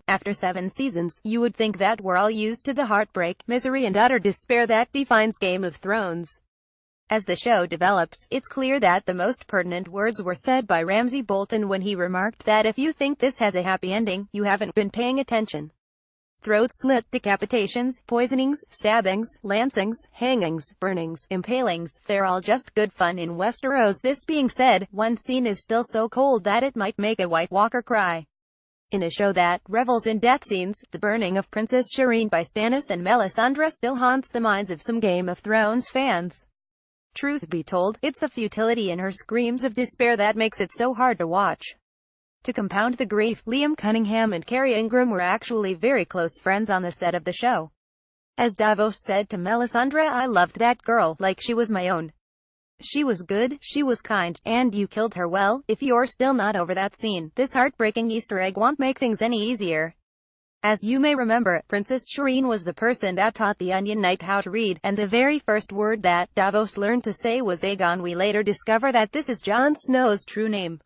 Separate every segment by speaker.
Speaker 1: After 7 seasons, you would think that we're all used to the heartbreak, misery and utter despair that defines Game of Thrones. As the show develops, it's clear that the most pertinent words were said by Ramsay Bolton when he remarked that if you think this has a happy ending, you haven't been paying attention. Throat slit, decapitations, poisonings, stabbings, lancings, hangings, burnings, impalings, they're all just good fun in Westeros. This being said, one scene is still so cold that it might make a White Walker cry. In a show that revels in death scenes, the burning of Princess Shireen by Stannis and Melisandre still haunts the minds of some Game of Thrones fans. Truth be told, it's the futility in her screams of despair that makes it so hard to watch. To compound the grief, Liam Cunningham and Carrie Ingram were actually very close friends on the set of the show. As Davos said to Melisandre, "I loved that girl, like she was my own. She was good, she was kind, and you killed her well." If you're still not over that scene, this heartbreaking Easter egg won't make things any easier. As you may remember, Princess Shireen was the person that taught the Onion Knight how to read, and the very first word that Davos learned to say was Aegon. We later discover that this is Jon Snow's true name.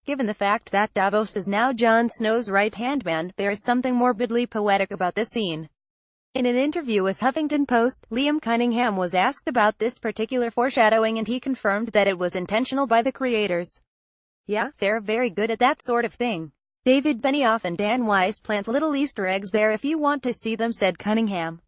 Speaker 1: Given the fact that Davos is now Jon Snow's right-hand man, there is something morbidly poetic about this scene. In an interview with Huffington Post, Liam Cunningham was asked about this particular foreshadowing and he confirmed that it was intentional by the creators. "Yeah, they're very good at that sort of thing. David Benioff and Dan Weiss plant little Easter eggs there if you want to see them," said Cunningham.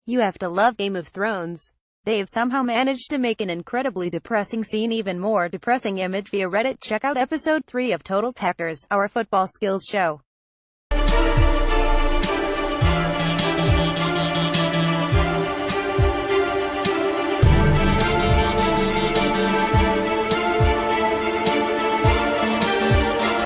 Speaker 1: "You have to love Game of Thrones. They've somehow managed to make an incredibly depressing scene even more depressing." Image via Reddit. Check out episode 3 of Total Techers, our football skills show.